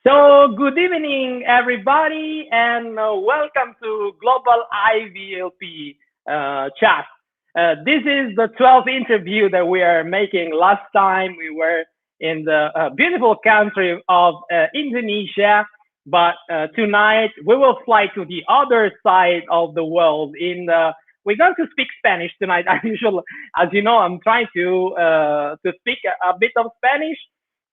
So, good evening, everybody, and welcome to Global Ivlp chat. This is the 12th interview that we are making. Last time we were in the beautiful country of Indonesia, but tonight we will fly to the other side of the world. We're going to speak Spanish tonight. As you know, I'm trying to speak a bit of Spanish.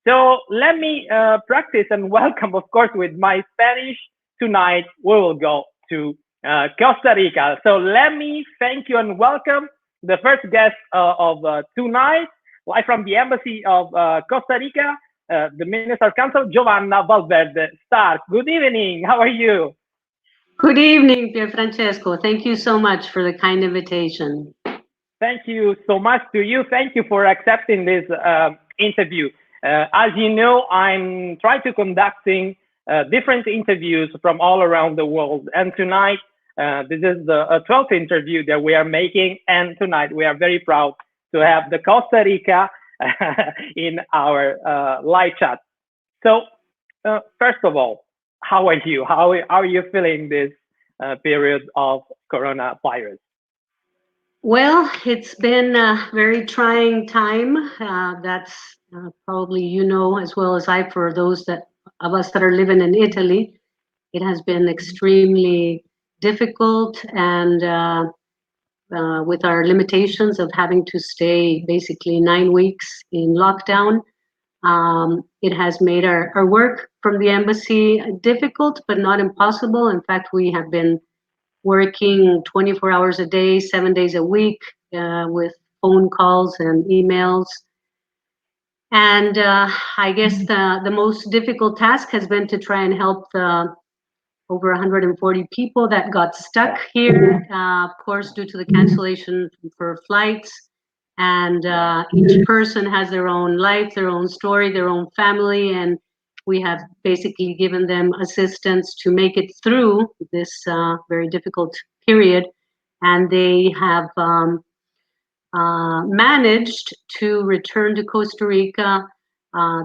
So let me practice and welcome, of course, with my Spanish. Tonight, we will go to Costa Rica. So let me thank you and welcome the first guest of tonight, live from the Embassy of Costa Rica, the Minister of Council, Giovanna Valverde Stark. Good evening. How are you? Good evening, Pierfrancesco. Thank you so much for the kind invitation. Thank you so much to you. Thank you for accepting this interview. As you know, I'm trying to conducting different interviews from all around the world. And tonight, this is the 12th interview that we are making. And tonight, we are very proud to have the Costa Rica in our live chat. So, first of all, how are you? How are you feeling this period of coronavirus? Well, it's been a very trying time. That's probably you know as well as I, for those of us that are living in Italy, it has been extremely difficult, and with our limitations of having to stay basically 9 weeks in lockdown, it has made our work from the embassy difficult, but not impossible. In fact, we have been working 24 hours a day, 7 days a week, with phone calls and emails. And I guess the most difficult task has been to try and help the over 140 people that got stuck here, of course, due to the cancellation for flights. And each person has their own life, their own story, their own family, and we have basically given them assistance to make it through this very difficult period. And they have managed to return to Costa Rica.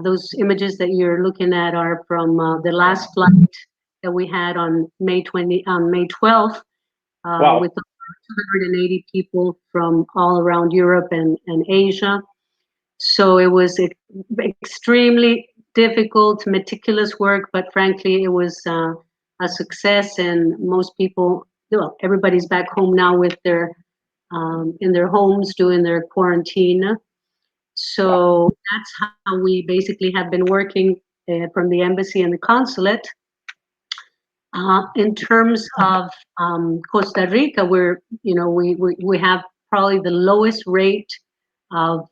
Those images that you're looking at are from the last flight that we had on May 12th, Wow. with 280 people from all around Europe and Asia. So it was extremely difficult, meticulous work, but frankly, it was a success. And most people, well, everybody's back home now with their in their homes doing their quarantine. So that's how we basically have been working from the embassy and the consulate. In terms of Costa Rica, we have probably the lowest rate of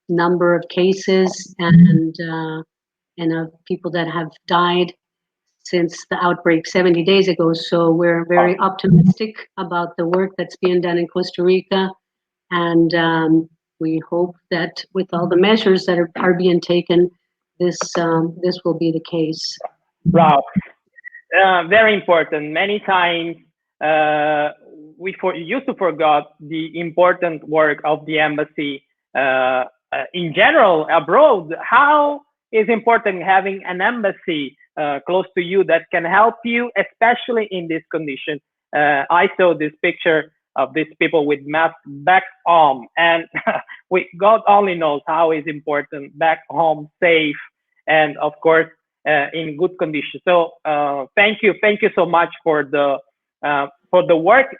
number of cases and of people that have died since the outbreak 70 days ago. So we're very optimistic about the work that's being done in Costa Rica, and we hope that with all the measures that are being taken, this will be the case. Wow. Very important. Many times we used to forget the important work of the embassy in general abroad. How is important having an embassy close to you that can help you, especially in this condition? I saw this picture of these people with masks back home, and God only knows how is important back home, safe, and of course in good condition. So thank you so much for the work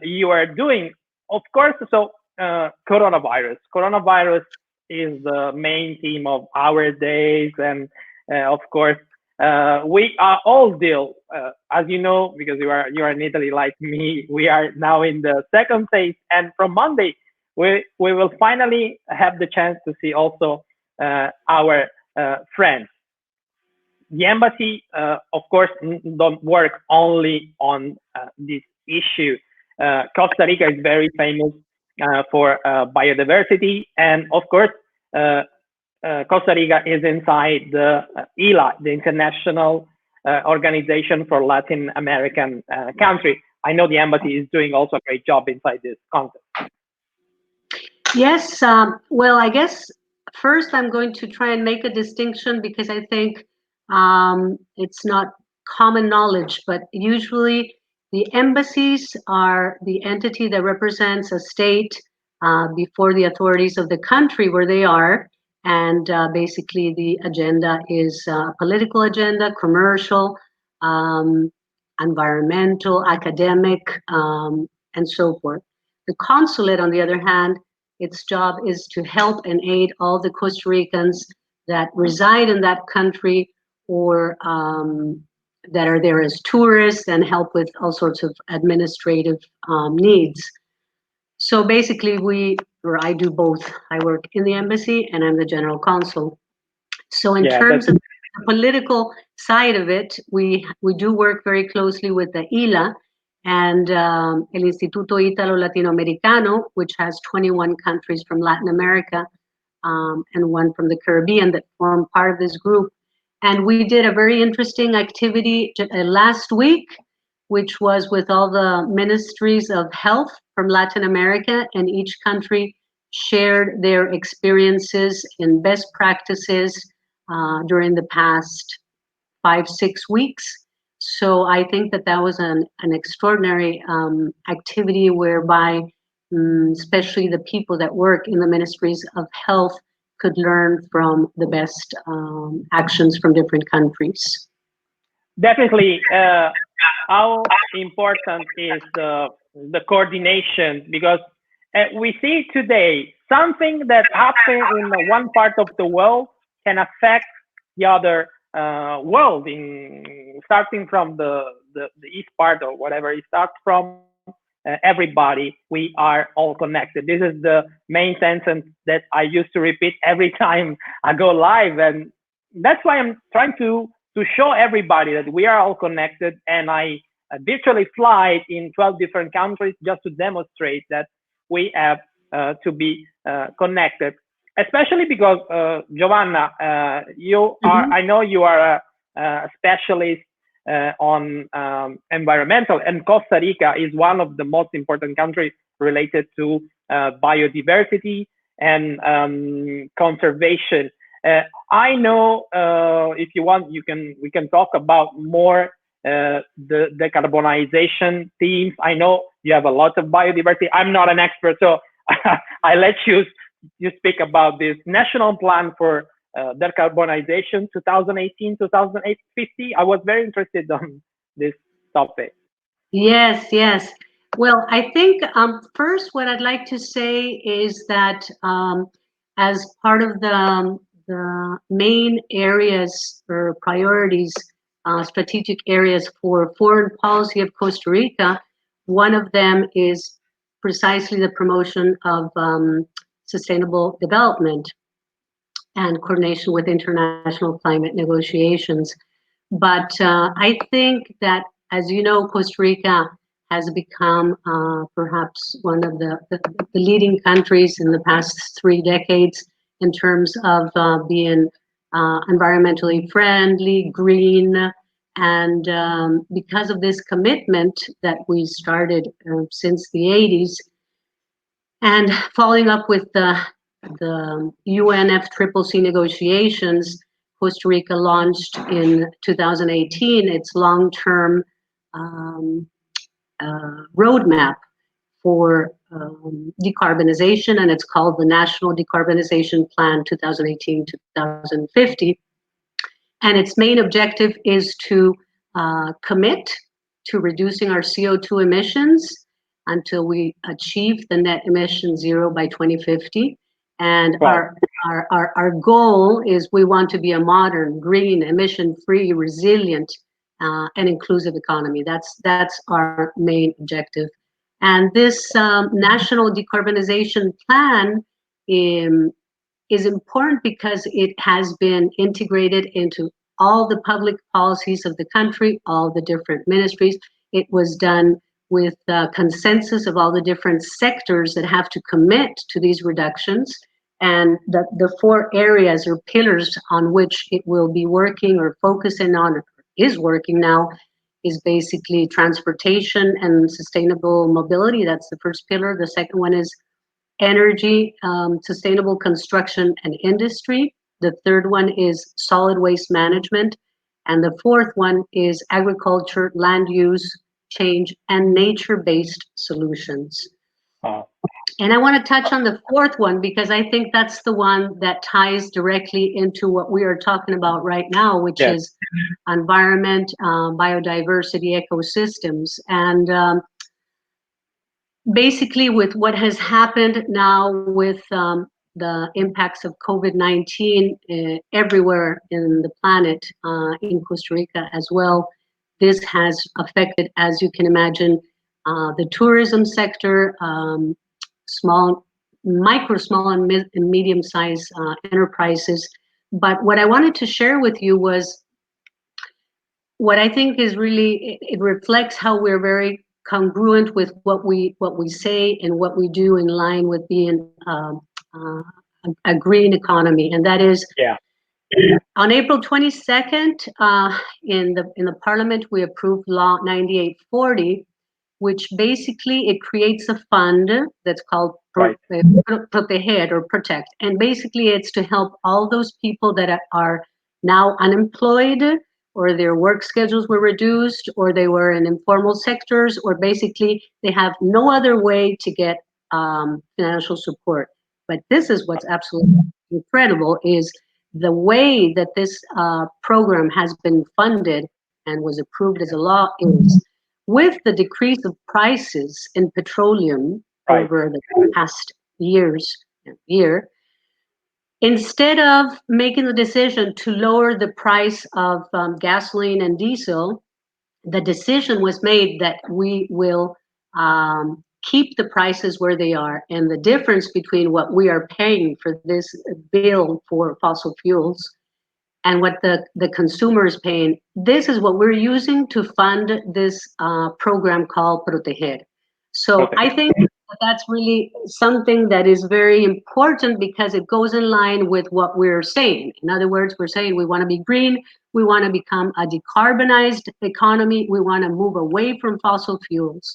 you are doing. Of course, so coronavirus is the main theme of our days, and of course we are all deal, as you know, because you are in Italy like me. We are now in the second phase, and from Monday we will finally have the chance to see also our friends. The embassy, of course, don't work only on this issue. Costa Rica is very famous for biodiversity, and of course, Costa Rica is inside the ILA, the International Organization for Latin American Country. I know the embassy is doing also a great job inside this context. Yes, well, I guess first I'm going to try and make a distinction, because I think It's not common knowledge, but usually the embassies are the entity that represents a state before the authorities of the country where they are. And basically, the agenda is a political agenda, commercial, um, environmental, academic, and so forth. The consulate, on the other hand, its job is to help and aid all the Costa Ricans that reside in that country or that are there as tourists and help with all sorts of administrative needs. So basically, I do both. I work in the embassy and I'm the general consul. So in terms of the political side of it, we do work very closely with the ILA and El Instituto Italo Latinoamericano, which has 21 countries from Latin America and one from the Caribbean that form part of this group. And we did a very interesting activity last week, which was with all the ministries of health from Latin America, and each country shared their experiences and best practices during the past 5-6 weeks. So I think that was an extraordinary activity whereby especially the people that work in the ministries of health could learn from the best actions from different countries. Definitely, how important is the coordination, because we see today something that happens in one part of the world can affect the other world, starting from the east part or whatever it starts from. Everybody, we are all connected. This is the main sentence that I used to repeat every time I go live, and that's why I'm trying to show everybody that we are all connected. And I virtually fly in 12 different countries just to demonstrate that we have to be connected. Especially because Giovanna, you are, I know you are a specialist on environmental, and Costa Rica is one of the most important countries related to biodiversity and conservation. I know if you want, we can talk about more the decarbonization themes. I know you have a lot of biodiversity. I'm not an expert, so I let you speak about this national plan for decarbonization 2018-2050. I was very interested on this topic. Yes. Well, I think first what I'd like to say is that as part of the main areas or priorities, strategic areas for foreign policy of Costa Rica, one of them is precisely the promotion of sustainable development and coordination with international climate negotiations. But I think that, as you know, Costa Rica has become perhaps one of the leading countries in the past 3 decades in terms of being environmentally friendly, green, and because of this commitment that we started since the 80s, and following up with the UNFCCC negotiations, Costa Rica launched in 2018 its long-term roadmap for decarbonization, and it's called the National Decarbonization Plan 2018-2050. And its main objective is to commit to reducing our CO2 emissions until we achieve the net emission zero by 2050. And wow. our goal is we want to be a modern, green, emission-free, resilient, and inclusive economy. That's our main objective. And this national decarbonization plan is important because it has been integrated into all the public policies of the country, all the different ministries. It was done with consensus of all the different sectors that have to commit to these reductions. And the 4 areas or pillars on which it will be working or focusing on, or is working now, is basically transportation and sustainable mobility. That's the first pillar. The second one is energy, sustainable construction and industry. The third one is solid waste management. And the fourth one is agriculture, land use, change, and nature-based solutions. And I want to touch on the fourth one because I think that's the one that ties directly into what we are talking about right now, which is environment, biodiversity, ecosystems. And basically with what has happened now with the impacts of COVID-19 everywhere in the planet, in Costa Rica as well, this has affected, as you can imagine, the tourism sector, small and medium-sized enterprises. But what I wanted to share with you was what I think is really, it reflects how we're very congruent with what we say and what we do in line with being a green economy, and that is on April 22nd in the Parliament we approved Law 9840, which basically it creates a fund that's called Proteger or Protect, and basically it's to help all those people that are now unemployed, or their work schedules were reduced, or they were in informal sectors, or basically they have no other way to get financial support. But this is what's absolutely incredible, is the way that this program has been funded and was approved as a law is with the decrease of prices in petroleum over the past year, instead of making the decision to lower the price of gasoline and diesel, the decision was made that we will keep the prices where they are. And the difference between what we are paying for this bill for fossil fuels and what the consumer is paying, this is what we're using to fund this program called Proteger. So I think that's really something that is very important because it goes in line with what we're saying. In other words, we're saying we want to be green, we want to become a decarbonized economy, we want to move away from fossil fuels.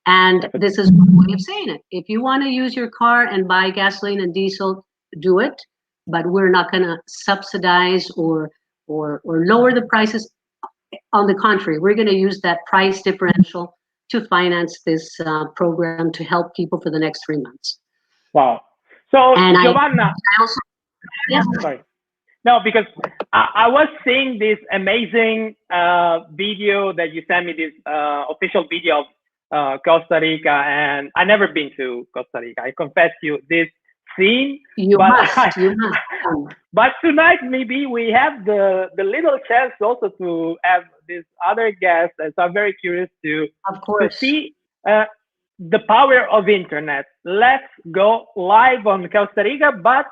And this is one way of saying it. If you want to use your car and buy gasoline and diesel, do it, but we're not going to subsidize or lower the prices. On the contrary, we're going to use that price differential to finance this program to help people for the next 3 months. Wow. So, and Giovanna, I also, yes. Sorry. No, because I was seeing this amazing video that you sent me, this official video of Costa Rica, and I never been to Costa Rica. I confess you this scene. You must. But tonight maybe we have the little chance also to have this other guest, so I'm very curious to see the power of internet. Let's go live on Costa Rica, but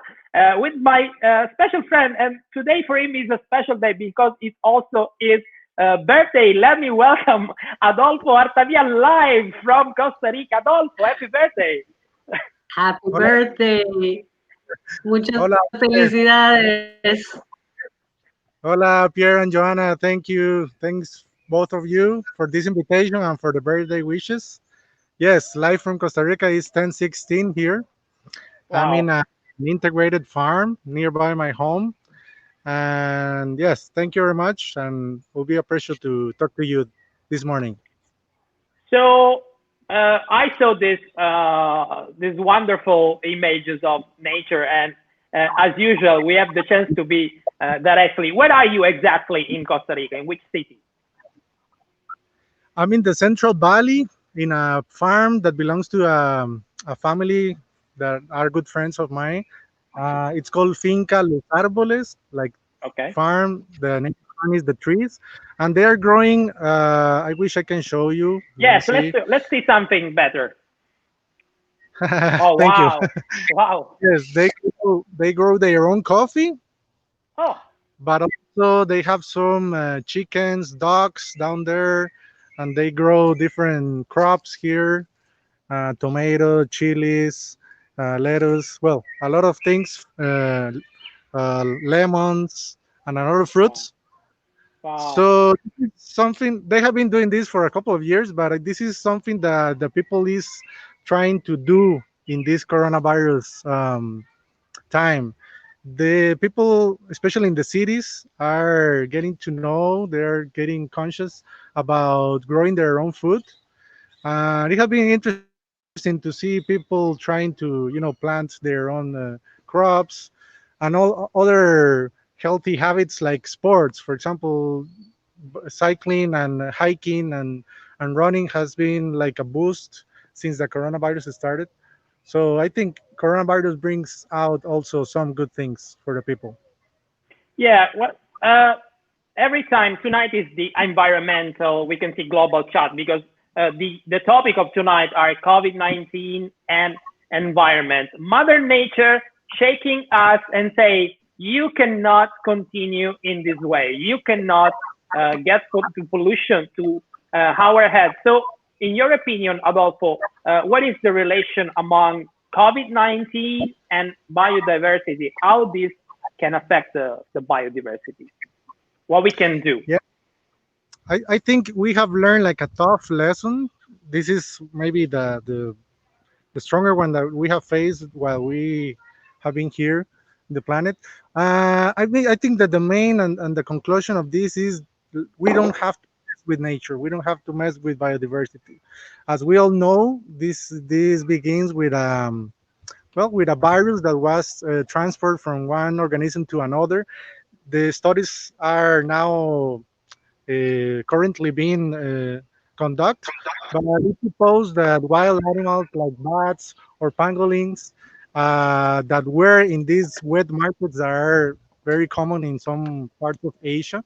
with my special friend, and today for him is a special day because it also is birthday. Let me welcome Adolfo Artavia live from Costa Rica. Adolfo, happy birthday. Happy birthday. Muchas felicidades. Hola, Pierre and Giovanna. Thank you. Thanks, both of you, for this invitation and for the birthday wishes. Yes, live from Costa Rica is 10:16 here. Wow. I'm in an integrated farm nearby my home. And yes, thank you very much. And it will be a pleasure to talk to you this morning. So I saw these wonderful images of nature, and as usual, we have the chance to be directly. Where are you exactly in Costa Rica? In which city? I'm in the Central Valley in a farm that belongs to a family that are good friends of mine. It's called Finca Los Árboles, like farm. The name is the trees, and they are growing. I wish I can show you. Yes, let's see something better. Oh, thank wow. you. Wow. Yes, they grow their own coffee. Oh. But also they have some chickens, dogs down there, and they grow different crops here: tomato, chilies, lettuce. Well, a lot of things, lemons, and a lot of fruits. Wow. So this is something they have been doing this for a couple of years, but this is something that the people is trying to do in this coronavirus time. the people, especially in the cities, are getting to know, they're getting conscious about growing their own food. It has been interesting to see people trying to, plant their own crops and all other healthy habits like sports. For example, cycling and hiking and running has been like a boost since the coronavirus started. So I think coronavirus brings out also some good things for the people. Yeah, what every time tonight is the environmental, we can see global chat because the topic of tonight are COVID-19 and environment. Mother Nature shaking us and say, you cannot continue in this way. You cannot get to pollution to our head. So, in your opinion, Adolfo, what is the relation among COVID-19 and biodiversity? How this can affect the biodiversity? What we can do? Yeah, I think we have learned like a tough lesson. This is maybe the stronger one that we have faced while we have been here in the planet. I think that the main and the conclusion of this is we don't have to mess with nature. We don't have to mess with biodiversity. As we all know, this begins with with a virus that was transferred from one organism to another. The studies are now currently being conducted, but it supposed that wild animals like bats or pangolins that were in these wet markets that are very common in some parts of Asia,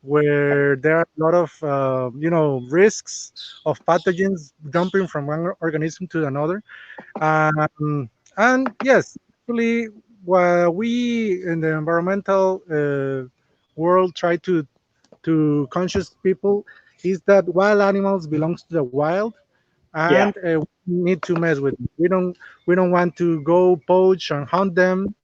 where there are a lot of risks of pathogens jumping from one organism to another. And yes, actually, what we in the environmental world try to conscious people is that wild animals belongs to the wild, Yeah. and we need to mess with them. We don't want to go poach and hunt them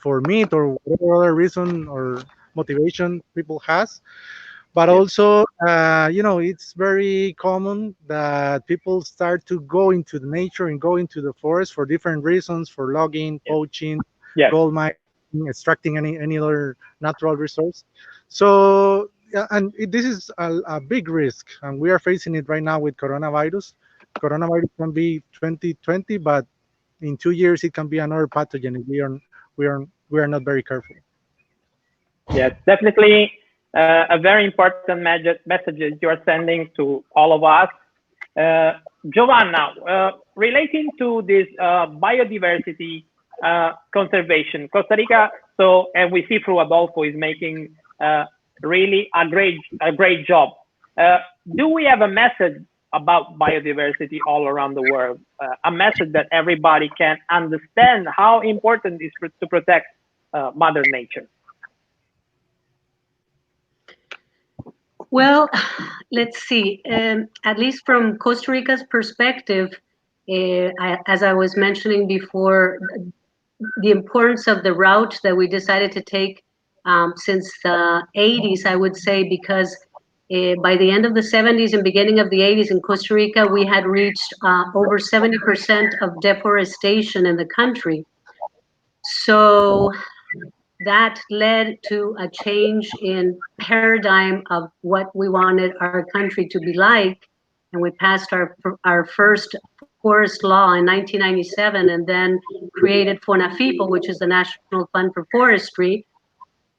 for meat or whatever other reason or motivation people has. But Yes. also, it's very common that people start to go into the nature and go into the forest for different reasons, for logging, Yes. poaching, Yes. gold mining, extracting any other natural resource. So, yeah, and this is a big risk, and we are facing it right now with coronavirus. Coronavirus can be 2020, but in 2 years it can be another pathogen if we are not very careful. Yes. Definitely a very important message you are sending to all of us. Uh, Giovanna, relating to this biodiversity conservation, Costa Rica. So, and we see through Adolfo is making really a great job. Uh, do we have a message about biodiversity all around the world? A message that everybody can understand how important it is to protect Mother Nature. Well, let's see. At least from Costa Rica's perspective, as I was mentioning before, the importance of the route that we decided to take since the 80s, I would say, because by the end of the 70s and beginning of the 80s in Costa Rica, we had reached over 70% of deforestation in the country. So that led to a change in paradigm of what we wanted our country to be like, and we passed our first forest law in 1997, and then created FONAFIPO, which is the National Fund for Forestry.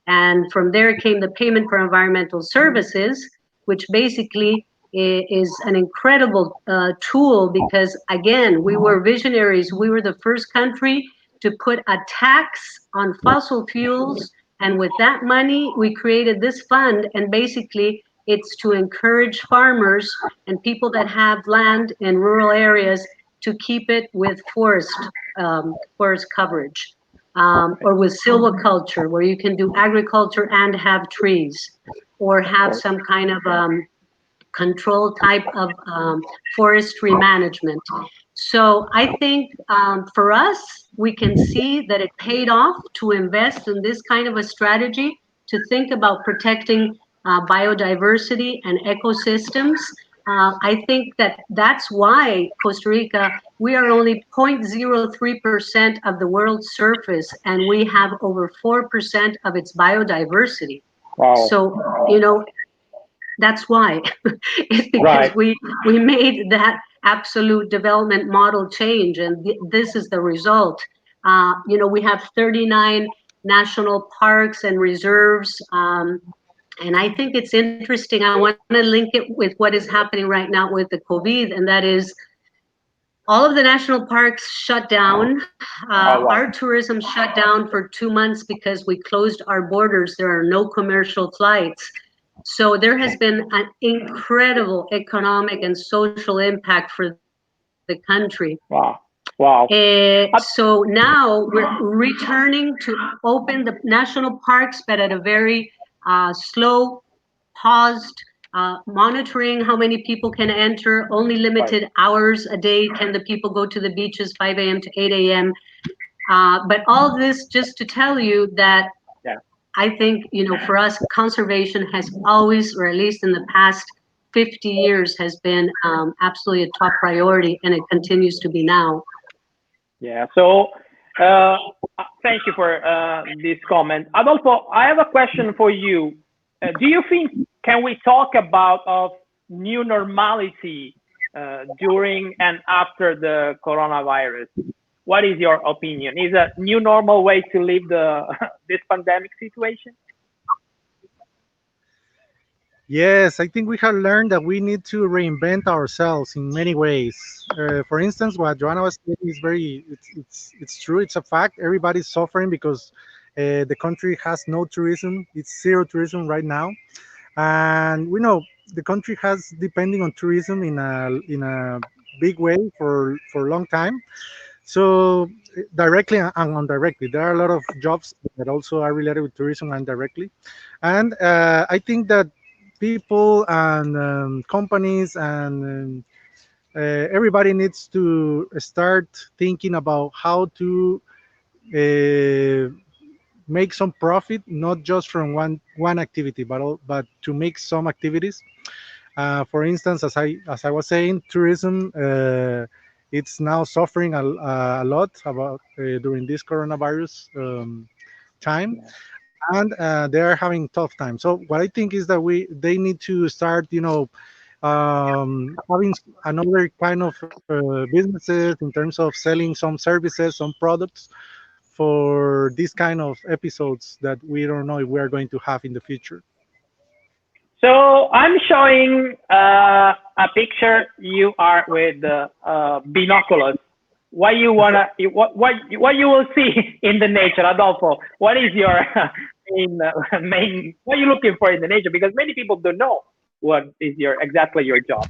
And from there came the Payment for Environmental Services, which basically is an incredible tool because, again, we were visionaries. We were the first country to put a tax on fossil fuels. And with that money, we created this fund. And basically, it's to encourage farmers and people that have land in rural areas to keep it with forest coverage. Or with silviculture, where you can do agriculture and have trees, or have some kind of control type of forestry management. So I think for us, we can see that it paid off to invest in this kind of a strategy to think about protecting biodiversity and ecosystems. I think that that's why Costa Rica, we are only 0.03% of the world's surface, and we have over 4% of its biodiversity. Wow. So, that's why. It's because Right. we made that absolute development model change, and this is the result. We have 39 national parks and reserves. And I think it's interesting. I want to link it with what is happening right now with the COVID, and that is all of the national parks shut down. Wow. Our tourism shut down for 2 months because we closed our borders. There are no commercial flights. So there has been an incredible economic and social impact for the country. Wow. Wow. So now we're returning to open the national parks, but at a very slow, paused, monitoring how many people can enter, only limited hours a day can the people go to the beaches, 5 a.m. to 8 a.m. But all this just to tell you that I think, for us, conservation has always, or at least in the past 50 years, has been absolutely a top priority, and it continues to be now. Yeah. So thank you for this comment. Adolfo, I have a question for you. Do you think, can we talk about of new normality during and after the coronavirus? What is your opinion? Is a new normal way to live this pandemic situation? Yes, I think we have learned that we need to reinvent ourselves in many ways. For instance, what Joanna was saying is it's true. It's a fact. Everybody's suffering because the country has no tourism. It's zero tourism right now, and we know the country has depending on tourism in a big way for a long time. So directly and indirectly, there are a lot of jobs that also are related with tourism indirectly, and I think that people and companies and everybody needs to start thinking about how to uh, make some profit, not just from one activity, but to make some activities. For instance, as I was saying, tourism it's now suffering a lot about during this coronavirus time, and they are having tough time. So what I think is that they need to start, having another kind of businesses in terms of selling some services, some products for this kind of episodes that we don't know if we are going to have in the future. So I'm showing a picture. You are with binoculars. What you wanna, what you will see in the nature, Adolfo? What is your main? What are you looking for in the nature? Because many people don't know what is exactly your job.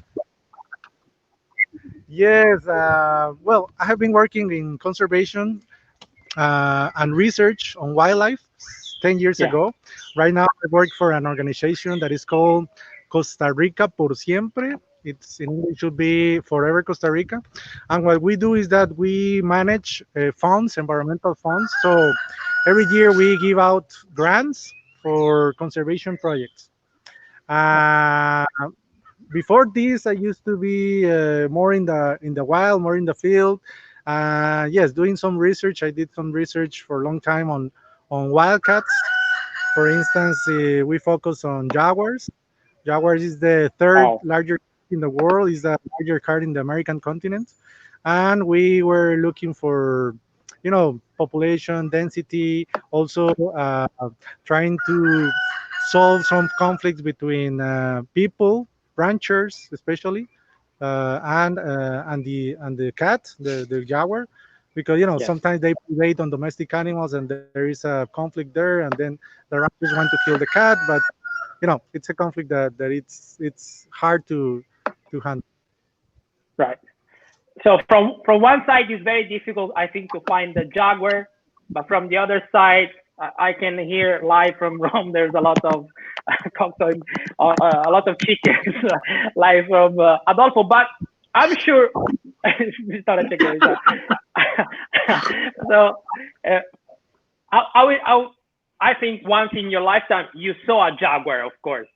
Yes, well, I have been working in conservation and research on wildlife 10 years ago. Right now, I work for an organization that is called Costa Rica por siempre. It's in English should be Forever Costa Rica. And what we do is that we manage funds, environmental funds. So every year we give out grants for conservation projects. Uh, Before this, I used to be more in the wild, more in the field. Yes, doing some research. I did some research for a long time on wildcats. For instance, we focus on jaguars. Jaguars is the third larger in the world. Is the larger cat in the American continent, and we were looking for, population density. Also, trying to solve some conflicts between people, ranchers especially, and the cat, the jaguar, because sometimes they predate on domestic animals and there is a conflict there, and then the ranchers want to kill the cat, but it's a conflict that it's hard to handle. Right. So from one side, it's very difficult, I think, to find the jaguar, but from the other side, I can hear live from Rome. There's a lot of cocktails, a lot of chickens live from Adolfo. But I'm sure it's not a chicken. So I think once in your lifetime you saw a jaguar, of course,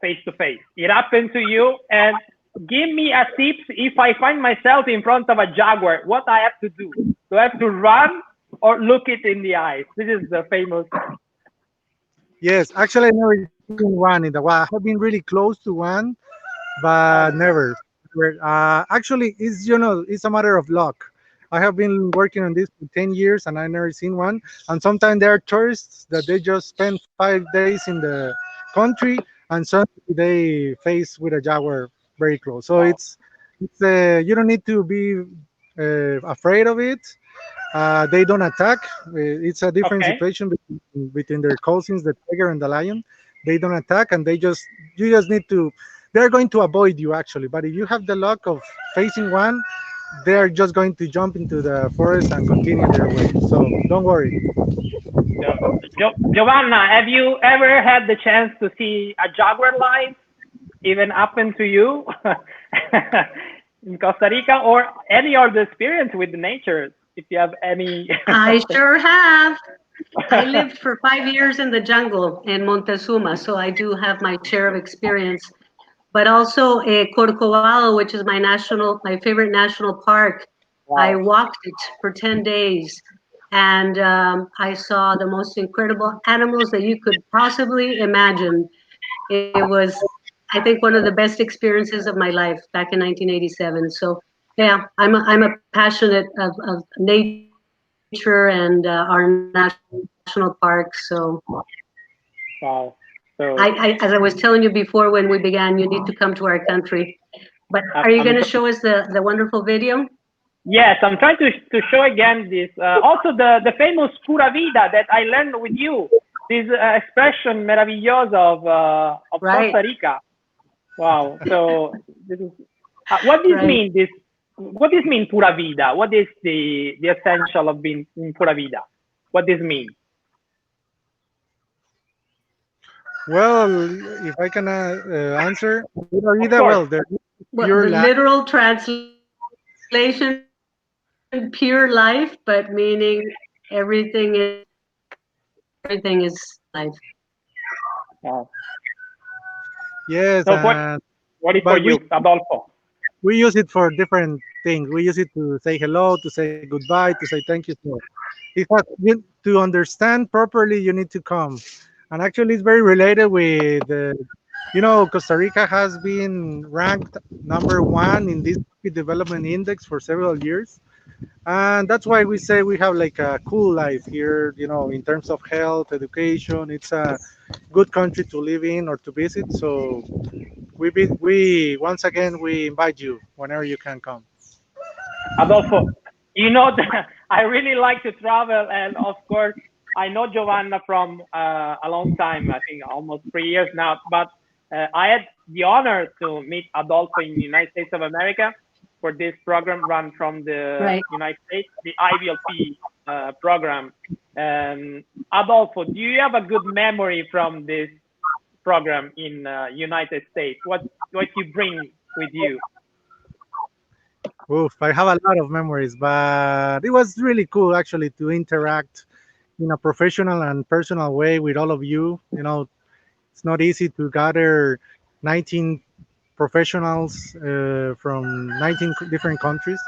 face to face. It happened to you, and give me a tip if I find myself in front of a jaguar, what I have to do. Do I have to run or look it in the eyes? This is the famous. Yes, actually, I never seen one in the wild. I have been really close to one, but never. Actually, it's a matter of luck. I have been working on this for 10 years and I never seen one. And sometimes there are tourists that they just spend 5 days in the country and suddenly they face with a jaguar very close. So it's you don't need to be afraid of it. They don't attack. It's a different Okay. situation between their cousins, the tiger and the lion. They don't attack, and you just need to. They're going to avoid you actually. But if you have the luck of facing one, they're just going to jump into the forest and continue their way. So don't worry. Giovanna, have you ever had the chance to see a jaguar live? Even happen to you in Costa Rica, or any other experience with nature? If you have any. I sure have. I lived for 5 years in the jungle in Montezuma, so I do have my share of experience. But also Corcovado, which is my favorite national park. Wow. I walked it for 10 days, and I saw the most incredible animals that you could possibly imagine. It was, I think, one of the best experiences of my life back in 1987. So yeah, I'm a passionate of nature and our national parks. So Wow. So as I was telling you before when we began, you need to come to our country. But are you going to show us the wonderful video? Yes, I'm trying to show again this. Also, the famous pura vida that I learned with you. This expression maravillosa of Right. Costa Rica. Wow. So this is what does Right. mean this? What does mean pura vida? What is the essential of being in pura vida? What does mean? Well, if I can answer, pura vida, course. well, there's Well, pure the life. literal translation, pure life, but meaning everything is life. Wow. Yes, So what is for but you, Adolfo? we use it for different things. We use it to say hello, to say goodbye, to say thank you. So to understand properly, you need to come. And actually, it's very related with, Costa Rica has been ranked #1 in this development index for several years. And that's why we say we have like a cool life here, in terms of health, education. It's a good country to live in or to visit. So we once again we invite you whenever you can come. Adolfo, you know, I really like to travel, and of course, I know Giovanna from a long time. I think almost 3 years now. But I had the honor to meet Adolfo in the United States of America for this program run from the Right. United States, the Ivlp program. Adolfo, do you have a good memory from this program in United States? What you bring with you? Oof, I have a lot of memories, but it was really cool actually to interact in a professional and personal way with all of you. It's not easy to gather 19 professionals from 19 different countries.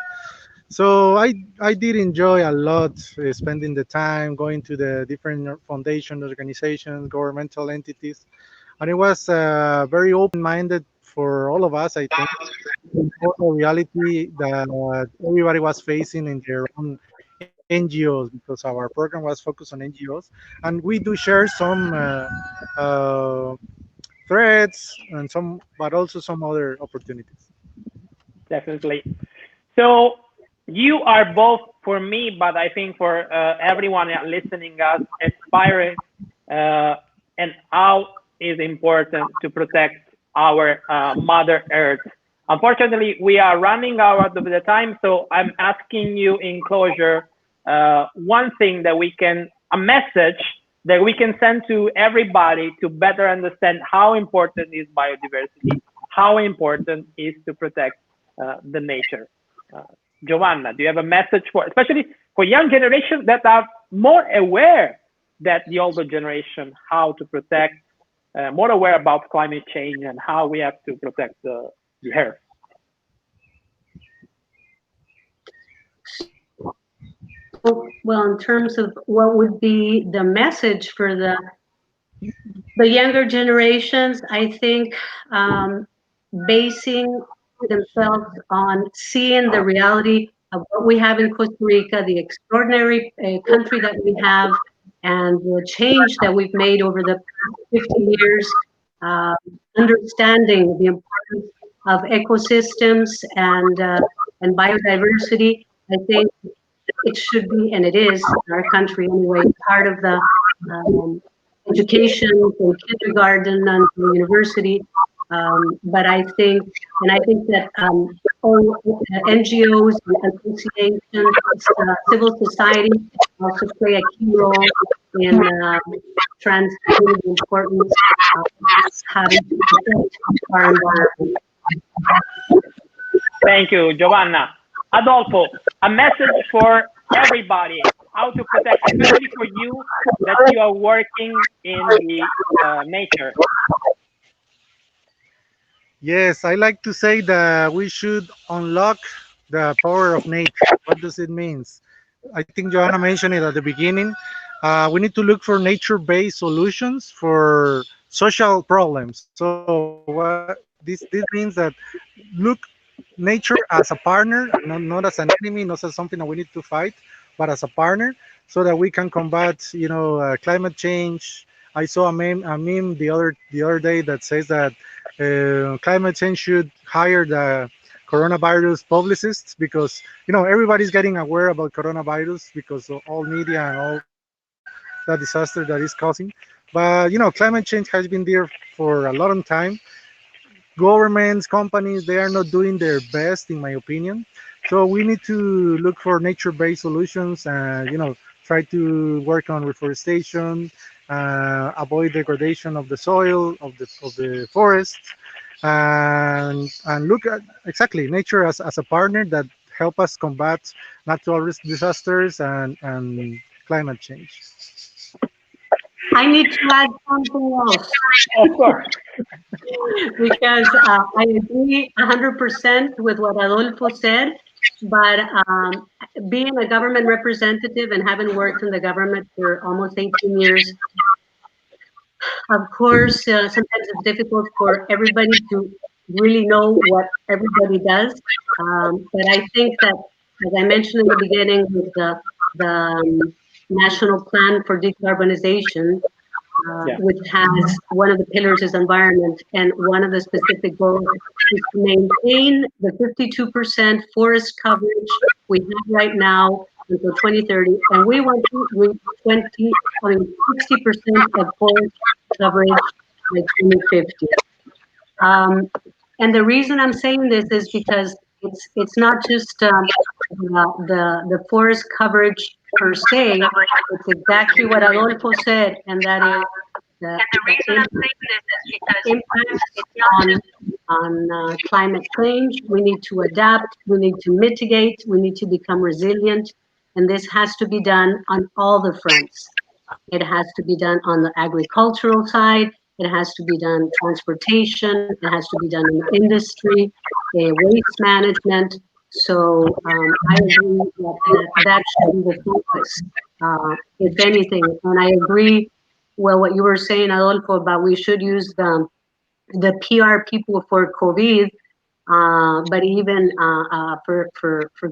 So I did enjoy a lot spending the time going to the different foundations, organizations, governmental entities, and it was very open-minded for all of us. I think the reality that everybody was facing in their own NGOs, because our program was focused on NGOs, and we do share some uh, threats and but also some other opportunities. Definitely. So you are both for me, but I think for everyone listening us, inspiring and how is important to protect our Mother Earth. Unfortunately, we are running out of the time, so I'm asking you in closure one thing that a message that we can send to everybody to better understand how important is biodiversity, how important is to protect the nature. Giovanna, do you have a message especially for young generation that are more aware that the older generation, how to protect, more aware about climate change and how we have to protect the earth? well, in terms of what would be the message for the younger generations, I think basing themselves on seeing the reality of what we have in Costa Rica, the extraordinary country that we have, and the change that we've made over the past 50 years, understanding the importance of ecosystems and biodiversity. I think it should be, and it is, in our country anyway, part of the education from kindergarten and to university. But I think that all NGOs and associations, civil society also play a key role in transmitting the importance of having to protect our environment. Thank you, Giovanna. Adolfo, a message for everybody, how to protect, especially for you that you are working in the nature. Yes, I like to say that we should unlock the power of nature. What does it mean? I think Joanna mentioned it at the beginning. We need to look for nature-based solutions for social problems. So this means that look nature as a partner, not as an enemy, not as something that we need to fight, but as a partner, so that we can combat, climate change. I saw a meme the other day that says that climate change should hire the coronavirus publicists, because everybody's getting aware about coronavirus because of all media and all that disaster that is causing. But climate change has been there for a long time. Governments, companies, they are not doing their best, in my opinion. So we need to look for nature-based solutions and try to work on reforestation, avoid degradation of the soil, of the forest, and look at exactly nature as a partner that help us combat natural disasters and climate change. I need to add something else. Of course. Because I agree 100% with what Adolfo said, but being a government representative and having worked in the government for almost 18 years, of course, sometimes it's difficult for everybody to really know what everybody does. But I think that, as I mentioned in the beginning, with the National Plan for Decarbonization, which has one of the pillars is environment, and one of the specific goals is to maintain the 52% forest coverage we have right now until 2030, and we want to reach 60% of forest coverage by 2050. And the reason I'm saying this is because it's not just the forest coverage per se. It's exactly what Adolfo said, and that is the impact on climate change. We need to adapt. We need to mitigate. We need to become resilient, and this has to be done on all the fronts. It has to be done on the agricultural side. It has to be done transportation. It has to be done in industry, waste management. So I agree that should be the focus, if anything. And I agree, well, what you were saying, Adolfo, about we should use the PR people for COVID, but even for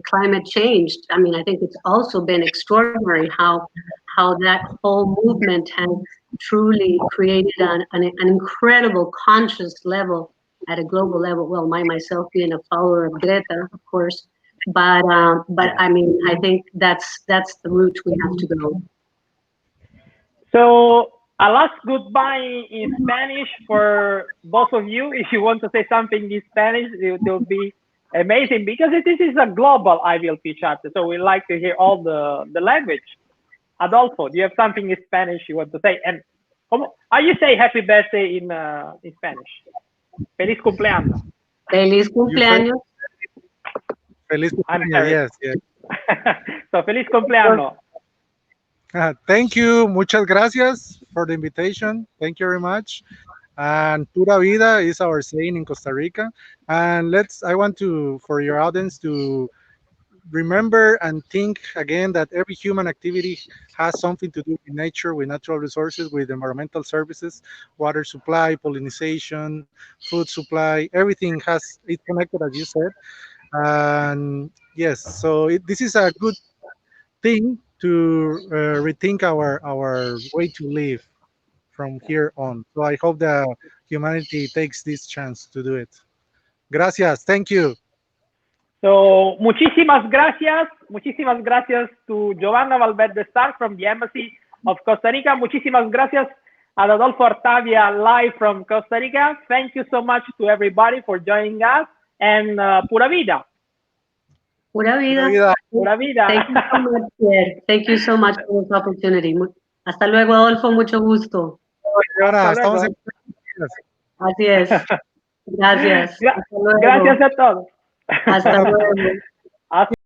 climate change. I mean, I think it's also been extraordinary how that whole movement has truly created an incredible conscious level at a global level. Well, myself being a follower of Greta, of course, but I mean, I think that's the route we have to go. So a last goodbye in Spanish for both of you. If you want to say something in Spanish, it will be amazing, because this is a global Ivlp chapter. So we like to hear all the language. Adolfo, do you have something in Spanish you want to say? And how you say happy birthday in Spanish? Feliz cumpleaños. Feliz cumpleaños. Feliz cumpleaños, yes. So feliz cumpleaños. Thank you. Muchas gracias for the invitation. Thank you very much. And pura vida is our saying in Costa Rica. And I want to, for your audience, to remember and think again that every human activity has something to do with nature, with natural resources, with environmental services, water supply, pollination, food supply. Everything has it's connected, as you said. And yes, so this is a good thing to rethink our way to live from here on. So I hope that humanity takes this chance to do it. Gracias. Thank you. So, muchísimas gracias to Giovanna Valverde Stark from the Embassy of Costa Rica. Muchísimas gracias a Adolfo Artavia live from Costa Rica. Thank you so much to everybody for joining us, and pura vida. Pura vida. Pura vida. Thank you so much, Pierre. Thank you so much for this opportunity. Hasta luego, Adolfo. Mucho gusto. Ahora, estamos en... Así es. Gracias. Gracias a todos. Hasta luego.